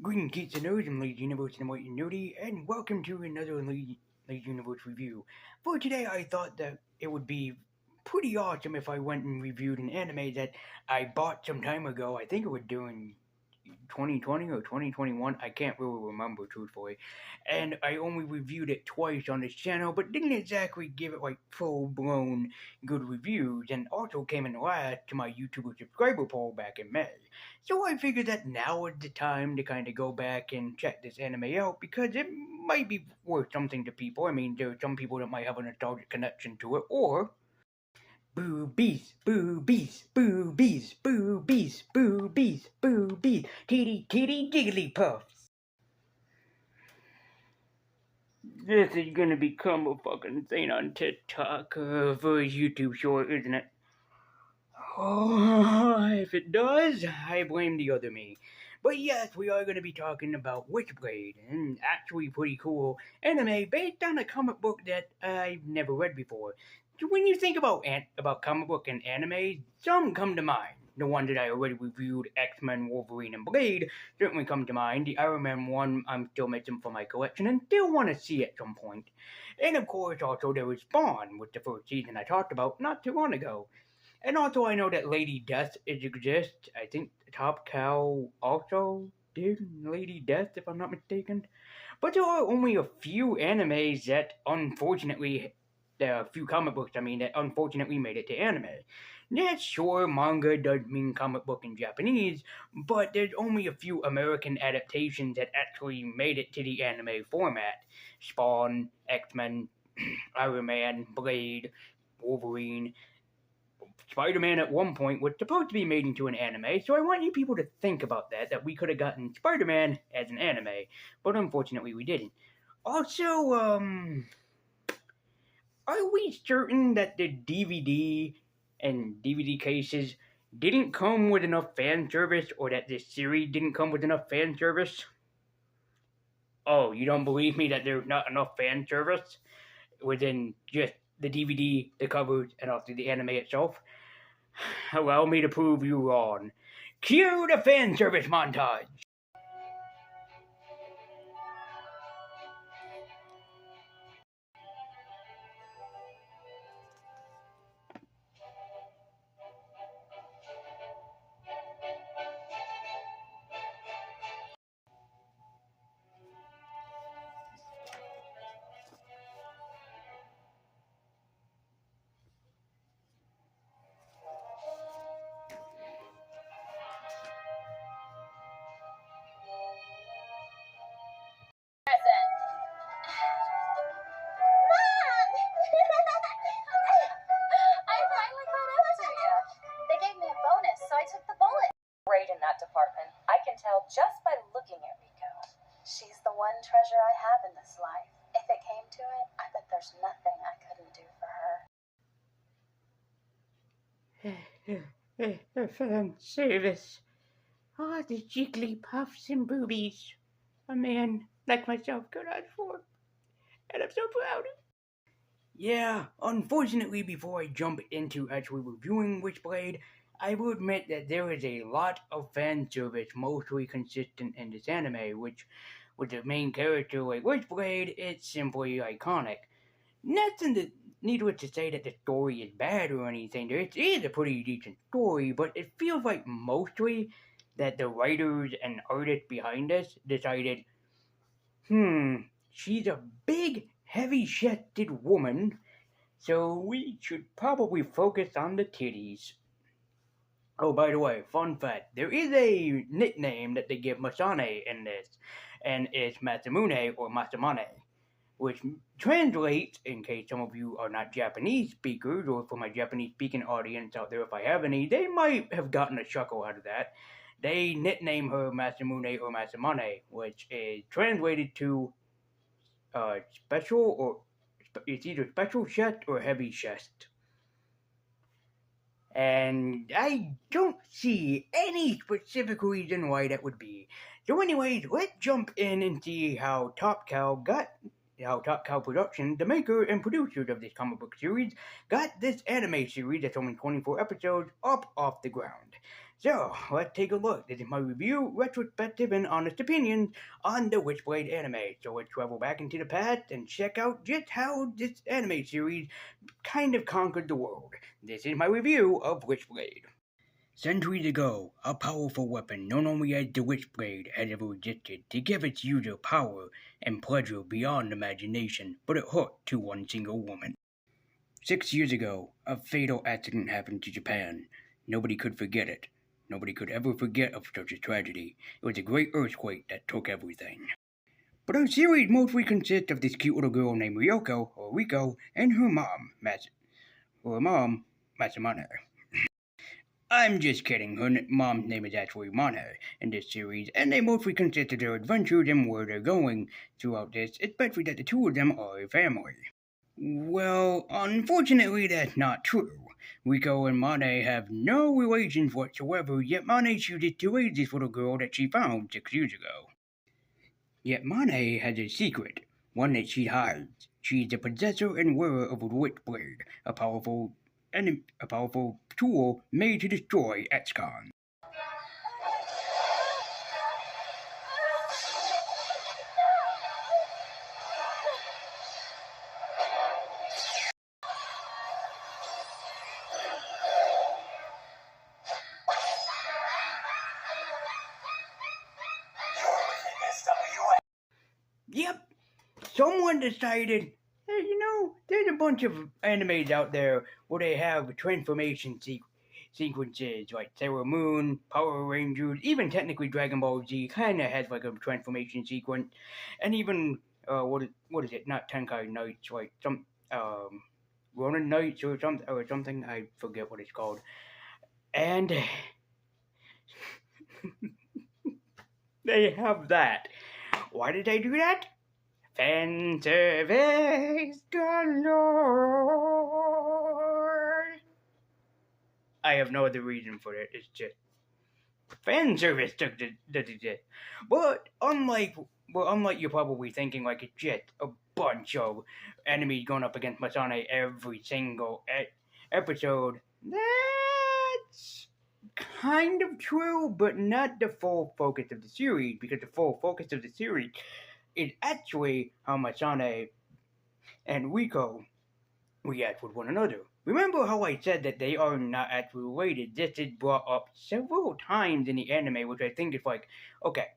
Greetings, geeks and nerds, I'm League Universe and White and Nerdy, and welcome to another League Universe review. For today, I thought that it would be pretty awesome if I went and reviewed an anime that I bought some time ago. I think it was during 2020 or 2021. I can't really remember, truthfully. And I only reviewed it twice on this channel, but didn't exactly give it like full blown good reviews, and also came in last to my YouTuber subscriber poll back in May. So I figured that now is the time to kind of go back and check this anime out because it might be worth something to people. I mean, there are some people that might have a nostalgic connection to it, or boobies, boobies, boobies, boobies, boobies, boobies, titty, titty, jiggly puffs. This is gonna become a fucking thing on TikTok for a YouTube short, isn't it? Oh, if it does, I blame the other me. But yes, we are going to be talking about Witchblade, an actually pretty cool anime based on a comic book that I've never read before. So when you think about comic book and anime, some come to mind. The one that I already reviewed, X-Men, Wolverine, and Blade, certainly come to mind. The Iron Man one I'm still missing from my collection and still want to see at some point. And of course, also there was Spawn, with the first season I talked about not too long ago. And also, I know that Lady Death exists. I think Top Cow also did Lady Death, if I'm not mistaken. But there are only a few animes that unfortunately, there are a few comic books, that unfortunately made it to anime. Yeah, sure, manga does mean comic book in Japanese, but there's only a few American adaptations that actually made it to the anime format. Spawn, X-Men, Iron Man, Blade, Wolverine. Spider-Man at one point was supposed to be made into an anime, so I want you people to think about that we could have gotten Spider-Man as an anime, but unfortunately we didn't. Also, are we certain that the DVD and DVD cases didn't come with enough fan service, or that this series didn't come with enough fan service? Oh, you don't believe me that there's not enough fan service within just the DVD, the covers, and also the anime itself? Allow me to prove you wrong. Cue the fan service montage! Just by looking at Rico. She's the one treasure I have in this life. If it came to it, I bet there's nothing I couldn't do for her. Fan service. Ah, the jiggly puffs and boobies. A man like myself could ask for. And I'm so proud. Yeah, unfortunately, before I jump into actually reviewing Witchblade, I will admit that there is a lot of fan service mostly consistent in this anime, which, with the main character like Witchblade, it's simply iconic. Needless to say that the story is bad or anything, it is a pretty decent story, but it feels like mostly that the writers and artists behind this decided, she's a big, heavy-chested woman, so we should probably focus on the titties. Oh, by the way, fun fact, there is a nickname that they give Masane in this, and it's Masamune or Masamane, which translates, in case some of you are not Japanese speakers, or for my Japanese-speaking audience out there, if I have any, they might have gotten a chuckle out of that. They nickname her Masamune or Masamane, which is translated to special, or it's either special chest or heavy chest. And I don't see any specific reason why that would be. So anyways, let's jump in and see how Top Cow Productions, the maker and producers of this comic book series, got this anime series that's only 24 episodes up off the ground. So, let's take a look. This is my review, retrospective, and honest opinions on the Witchblade anime. So let's travel back into the past and check out just how this anime series kind of conquered the world. This is my review of Witchblade. Centuries ago, a powerful weapon known only as the Witchblade had ever existed to give its user power and pleasure beyond imagination, but it hooked to one single woman. 6 years ago, a fatal accident happened to Japan. Nobody could forget it. Nobody could ever forget of such a tragedy. It was a great earthquake that took everything. But our series mostly consists of this cute little girl named Ryoko, or Riko, and her mom, Matsamane. I'm just kidding, her mom's name is actually Mane in this series, and they mostly consist of their adventures and where they're going throughout this, especially that the two of them are a family. Well, unfortunately, that's not true. Riko and Mane have no relations whatsoever, yet Mane chooses to raise this little girl that she found 6 years ago. Yet Mane has a secret, one that she hides. She is the possessor and wearer of a Witchblade, a powerful tool made to destroy Etzcon. Yep, someone decided, hey, there's a bunch of animes out there where they have transformation sequences, like Sailor Moon, Power Rangers, even technically Dragon Ball Z kind of has like a transformation sequence, and even what is it? Not Tenkai Knights, like some Ronin Knights or something. I forget what it's called, and they have that. Why did they do that? Fan service galore. I have no other reason for it. It's just fan service does it. But unlike you're probably thinking, like it's just a bunch of enemies going up against Masane every single episode. That's kind of true, but not the full focus of the series, because the full focus of the series is actually how Masane and Riko react with one another. Remember how I said that they are not actually related? This is brought up several times in the anime, which I think is like, okay,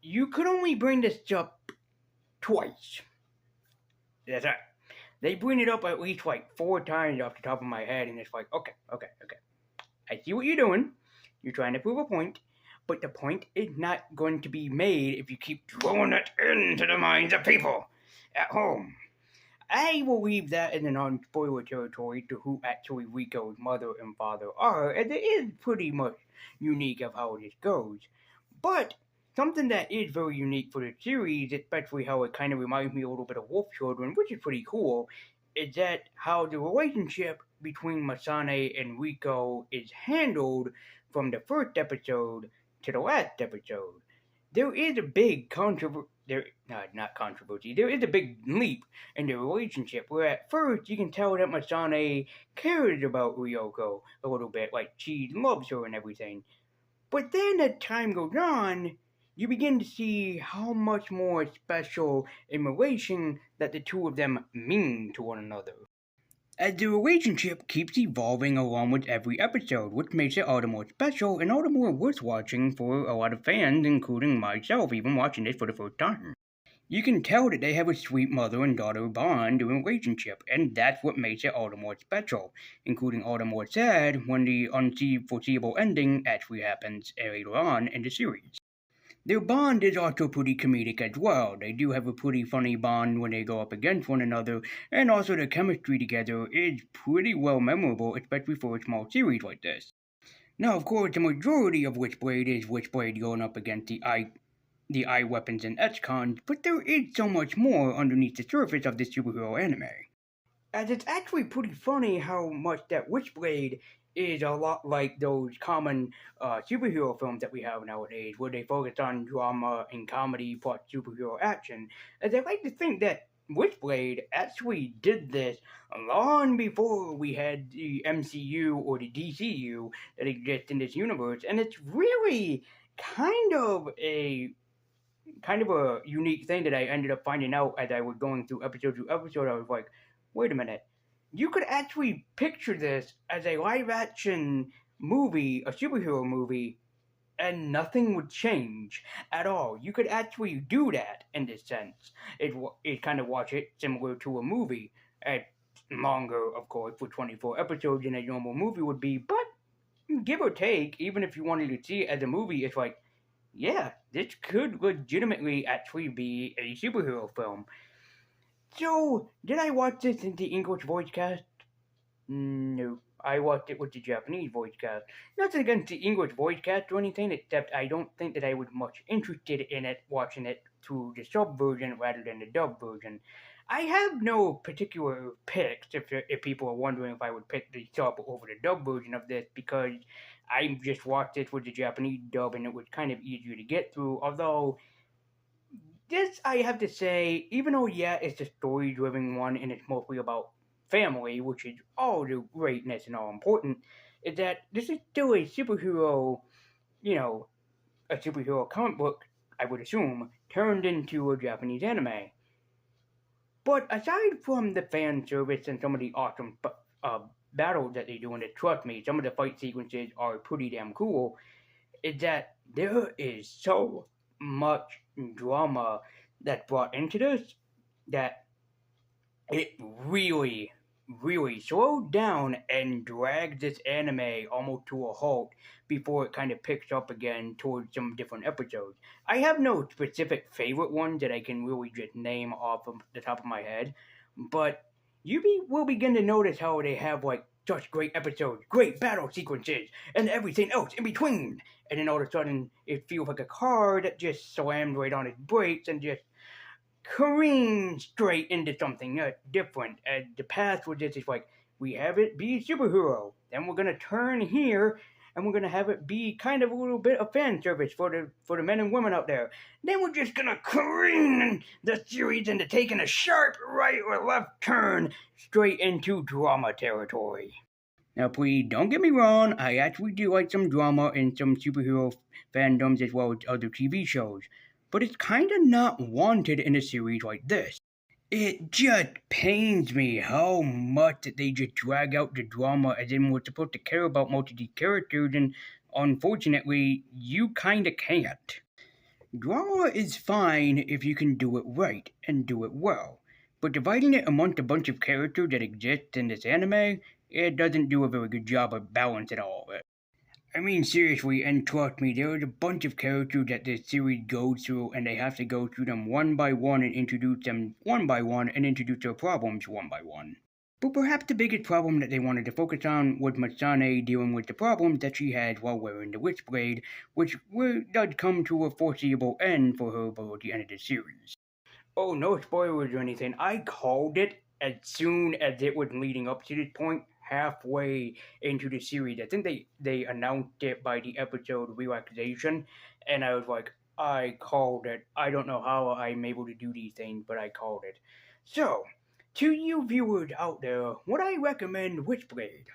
you could only bring this up twice. That's right. They bring it up at least like 4 times off the top of my head, and it's like, okay. I see what you're doing. You're trying to prove a point, but the point is not going to be made if you keep throwing it into the minds of people at home. I will leave that in the non-spoiler territory to who actually Riko's mother and father are, as it is pretty much unique of how this goes. But something that is very unique for the series, especially how it kind of reminds me a little bit of Wolf Children, which is pretty cool, is that how the relationship between Masane and Riko is handled from the first episode to the last episode. There is a big there is a big leap in the relationship where at first you can tell that Masane cares about Ryoko a little bit, like she loves her and everything. But then as time goes on, you begin to see how much more special in relation that the two of them mean to one another. As the relationship keeps evolving along with every episode, which makes it all the more special and all the more worth watching for a lot of fans, including myself, even watching it for the first time. You can tell that they have a sweet mother and daughter bond and relationship, and that's what makes it all the more special, including all the more sad when the unforeseeable ending actually happens later on in the series. Their bond is also pretty comedic as well. They do have a pretty funny bond when they go up against one another, and also their chemistry together is pretty well memorable, especially for a small series like this. Now, of course, the majority of Witchblade is Witchblade going up against the eye weapons and Etzcons, but there is so much more underneath the surface of this superhero anime. As it's actually pretty funny how much that Witchblade is a lot like those common superhero films that we have nowadays, where they focus on drama and comedy plus superhero action. As I like to think that Witchblade actually did this long before we had the MCU or the DCU that exists in this universe, and it's really kind of a kind of a unique thing that I ended up finding out as I was going through episode to episode. I was like, wait a minute, you could actually picture this as a live action movie, a superhero movie, and nothing would change at all. You could actually do that in this sense. It kind of watch it similar to a movie, at longer, of course, for 24 episodes than a normal movie would be. But give or take, even if you wanted to see it as a movie, it's like, yeah, this could legitimately actually be a superhero film. So, did I watch this in the English voice cast? No, I watched it with the Japanese voice cast. Nothing against the English voice cast or anything, except I don't think that I was much interested in it watching it through the sub version rather than the dub version. I have no particular picks if people are wondering if I would pick the sub over the dub version of this because I just watched it with the Japanese dub and it was kind of easier to get through. Although this, I have to say, even though yeah, it's a story-driven one and it's mostly about family, which is all the greatness and all important, is that this is still a superhero, you know, a superhero comic book, I would assume, turned into a Japanese anime. But aside from the fan service and some of the awesome battles that they do in it, trust me, some of the fight sequences are pretty damn cool. Is that there is so much drama that's brought into this that it really, really slowed down and dragged this anime almost to a halt before it kind of picks up again towards some different episodes. I have no specific favorite one that I can really just name off of the top of my head, but will begin to notice how they have like such great episodes, great battle sequences, and everything else in between. And then all of a sudden, it feels like a car that just slammed right on its brakes and just careen straight into something different. The past was just like, we have it be a superhero, then we're gonna turn here and we're gonna have it be kind of a little bit of fan service for the men and women out there. Then we're just gonna careen the series into taking a sharp right or left turn straight into drama territory. Now, please don't get me wrong, I actually do like some drama and some superhero fandoms as well as other TV shows, but it's kinda not wanted in a series like this. It just pains me how much that they just drag out the drama as in we're supposed to care about most of these characters, and unfortunately, you kinda can't. Drama is fine if you can do it right and do it well, but dividing it amongst a bunch of characters that exist in this anime, it doesn't do a very good job of balancing all of it. I mean, seriously, and trust me, there is a bunch of characters that this series goes through, and they have to go through them one by one and introduce them one by one and introduce their problems one by one. But perhaps the biggest problem that they wanted to focus on was Masane dealing with the problems that she had while wearing the Witchblade, which does come to a foreseeable end for her by the end of the series. Oh, no spoilers or anything. I called it as soon as it was leading up to this point, halfway into the series. I think they announced it by the episode Relaxation, and I was like, I called it. I don't know how I'm able to do these things, but I called it. So, to you viewers out there, would I recommend Witchblade?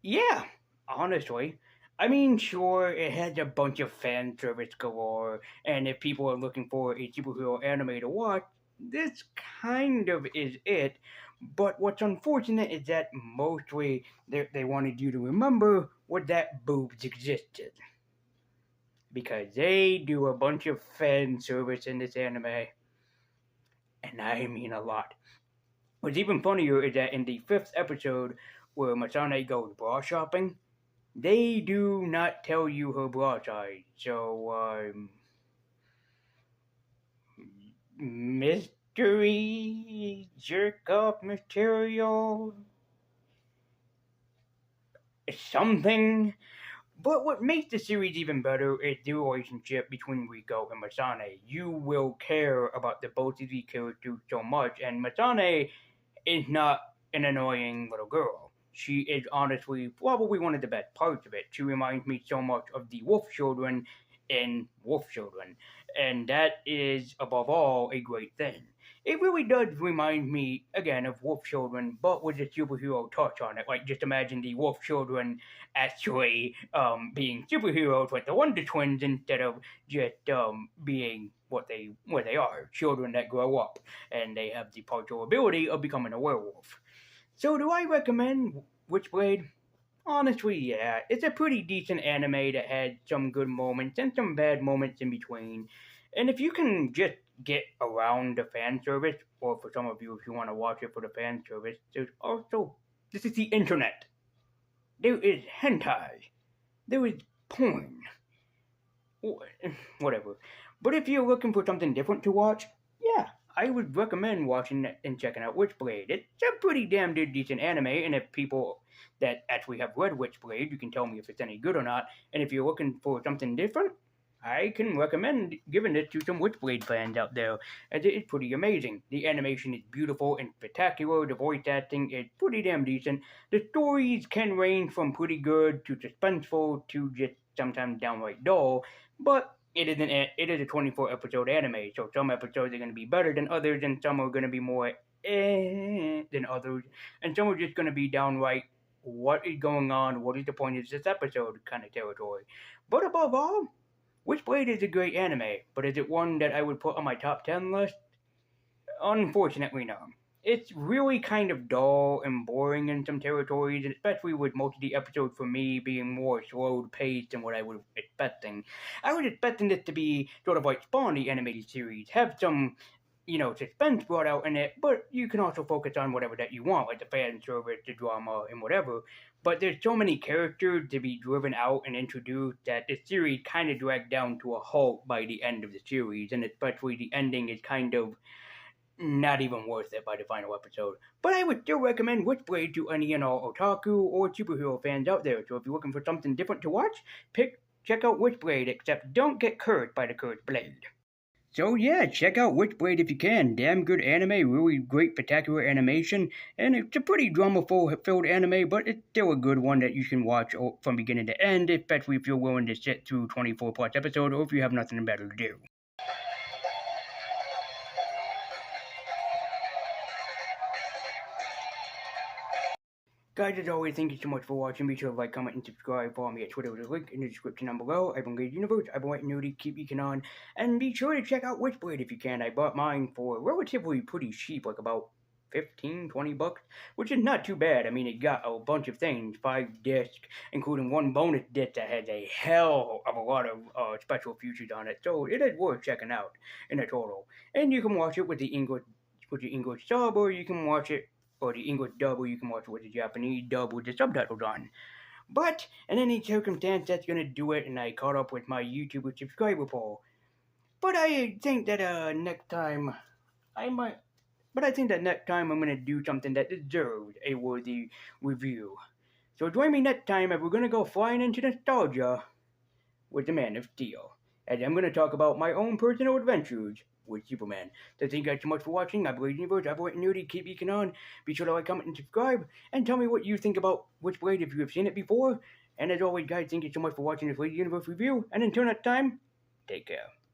Yeah, honestly. I mean, sure, it has a bunch of fan service galore, and if people are looking for a superhero anime to watch, this kind of is it. But what's unfortunate is that mostly they wanted you to remember what that boobs existed. Because they do a bunch of fan service in this anime, and I mean a lot. What's even funnier is that in the fifth episode, where Masane goes bra shopping, they do not tell you her bra size. So, mystery jerk off material something. But what makes the series even better is the relationship between Rico and Masane. You will care about the both of these characters so much, and Masane is not an annoying little girl. She is honestly probably one of the best parts of it. She reminds me so much of the Wolf Children in Wolf Children, and that is, above all, a great thing. It really does remind me again of Wolf Children, but with a superhero touch on it. Like just imagine the Wolf Children actually being superheroes with the Wonder Twins instead of just being what they are, children that grow up and they have the partial ability of becoming a werewolf. So do I recommend Witchblade? Honestly, yeah, it's a pretty decent anime that had some good moments and some bad moments in between. And if you can just get around the fan service, or for some of you, if you want to watch it for the fan service, there's also this is the internet. There is hentai. There is porn. Whatever. But if you're looking for something different to watch, yeah, I would recommend watching and checking out Witchblade. It's a pretty damn good, decent anime, and if people that actually have read Witchblade, you can tell me if it's any good or not. And if you're looking for something different, I can recommend giving it to some Witchblade fans out there, as it is pretty amazing. The animation is beautiful and spectacular, the voice acting is pretty damn decent. The stories can range from pretty good to suspenseful to just sometimes downright dull, but it is a 24 episode anime, so some episodes are going to be better than others, and some are going to be more than others, and some are just going to be downright what is going on, what is the point of this episode kind of territory. But above all, Witchblade is a great anime, but is it one that I would put on my top 10 list? Unfortunately, no. It's really kind of dull and boring in some territories, and especially with most of the episodes for me being more slow paced than what I was expecting. I was expecting this to be sort of like Spawn, the animated series, have some, suspense brought out in it, but you can also focus on whatever that you want, like the fan service, the drama, and whatever. But there's so many characters to be driven out and introduced that the series kind of dragged down to a halt by the end of the series, and especially the ending is kind of not even worth it by the final episode. But I would still recommend Witchblade to any and all otaku or superhero fans out there. So if you're looking for something different to watch, check out Witchblade, except don't get cursed by the cursed blade. So yeah, check out Witchblade if you can. Damn good anime, really great spectacular animation, and it's a pretty drama-filled anime, but it's still a good one that you can watch from beginning to end, especially if you're willing to sit through 24 plus episodes or if you have nothing better to do. Guys, as always, thank you so much for watching. Be sure to like, comment, and subscribe. Follow me at Twitter with a link in the description down below. I've been Gage Universe. I've been waiting to keep eking on. And be sure to check out Witchblade if you can. I bought mine for relatively pretty cheap, like about 15, 20 bucks, which is not too bad. I mean, it got a bunch of things, 5 discs, including one bonus disc that has a hell of a lot of special features on it. So it is worth checking out in a total. And you can watch it with the English sub, or you can watch it or the English dub, or you can watch it with the Japanese dub with the subtitles on. But in any circumstance, that's gonna do it, and I caught up with my YouTube subscriber poll. But I think that next time I might. But I think that next time I'm gonna do something that deserves a worthy review. So join me next time as we're gonna go flying into nostalgia with the Man of Steel, as I'm gonna talk about my own personal adventures with Superman. So thank you guys so much for watching. I believe Universe, I believe Nudie, keep eking on. Be sure to like, comment, and subscribe, and tell me what you think about Witchblade if you have seen it before. And as always, guys, thank you so much for watching this Lady Universe review. And until next time, take care.